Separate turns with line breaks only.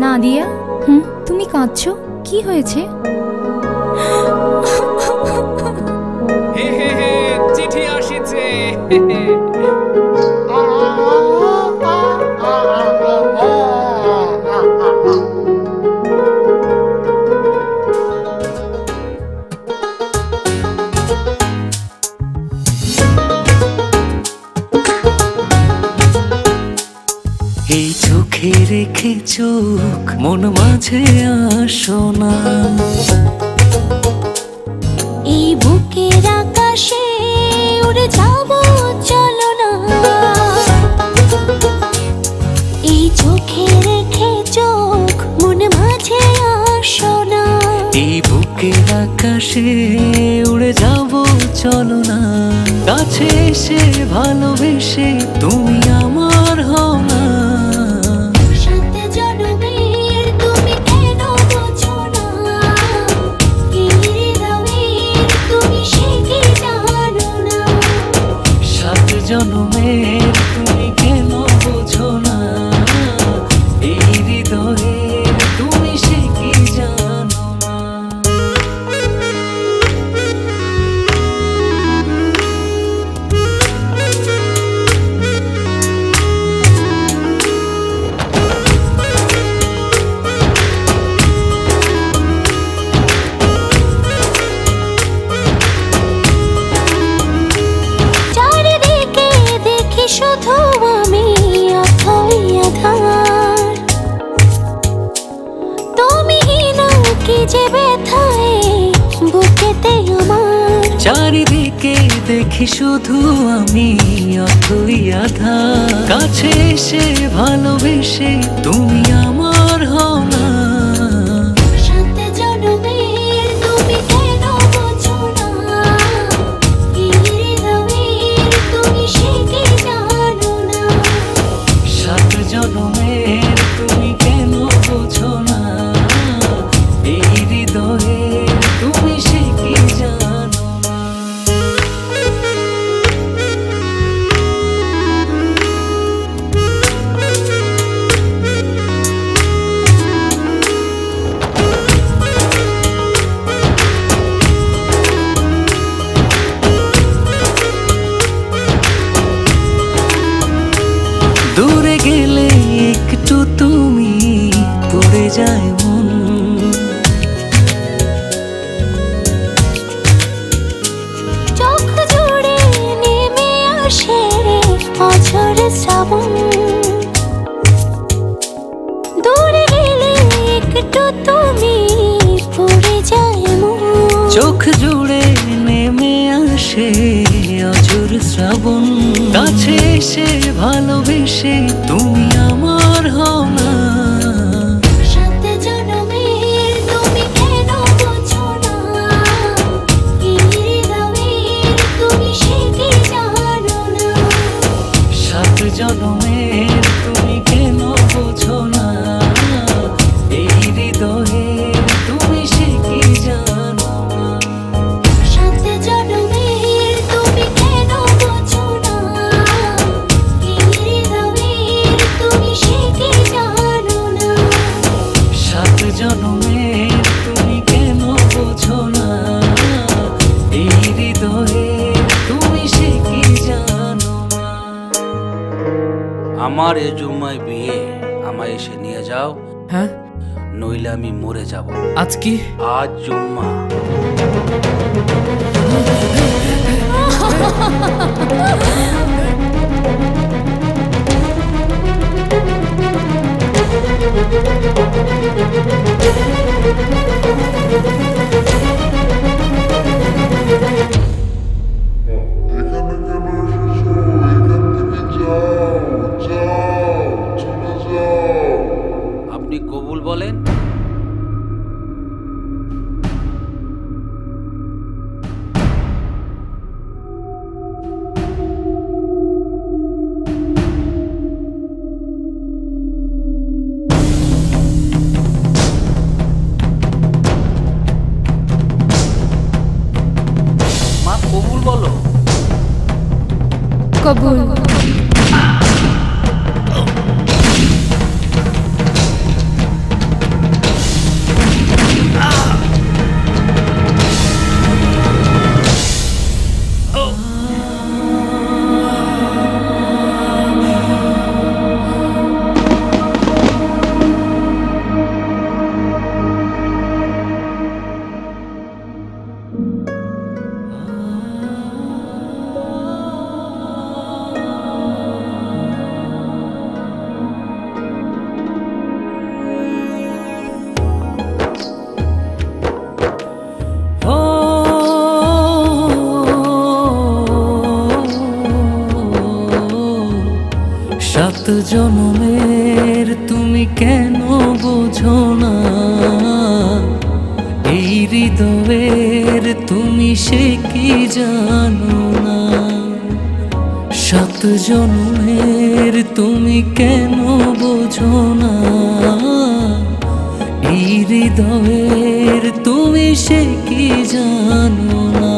নাদিয়া, তুমি কাঁদছো? কি হয়েছে?
চিঠি আসিছে।
এই চোখে রেখে চোখ মন মাঝে আসো না,
এই বুকের আকাশে উড়ে যাব চলো না, এই চোখে রেখে চোখ মন মাঝে আসো না,
এই বুকের আকাশে উড়ে যাব চলো না, কাছে এসে ভালোবেসে তুমি আমার হও না। জনমের তুমি কেন বোঝো না, এই হৃদয়ের তুমি সে কি জানো না।
শুধু আমি অথই আধার, তুমি না কি যে ব্যথায় বুকেতে আমার,
চারিদিকে দেখি শুধু আমি অথই আধার, কাছে এসে ভালোবেসে তুমি আমার হও না। জনমের তুমি কেন বোঝো না, এই হৃদয়ে তুমি সে কি জানো না। দূরে গেলে একটু তুমি পড়ে যায় মন,
চোখ জুড়ে নেমে আসে অঝোর শ্রাবণ, দূরে গেলে একটু তুমি পড়ে যায় মন,
চোখ জুড়ে নেমে আসে অঝোর শ্রাবণ, কাছে এসে ভালোবেসে তুমি আমার হও না। জনমের তুমি কেন বোঝো না, এই হৃদয়ে তুমি সে কি জানো না। জনমের তুমি কেন বোঝো না, এই হৃদয়ে তুমি সে কি জানো না।
আমার এ জুম্মায় বিয়ে, আমায় এসে নিয়ে যাও।
হ্যাঁ,
নইলে আমি মরে যাব।
আজ কি?
আজ জুম্মা।
এখানে কেন এসেছো? এখান থেকে যাও।
বলেন। মা কবুল বলো।
কবুল।
সাত জনমের তুমি কেন বোঝো না, এই হৃদয়ের তুমি সে কি জানো না। সাত জনমের তুমি কেন বোঝো না, এই হৃদয়ের তুমি সে কি জানো না।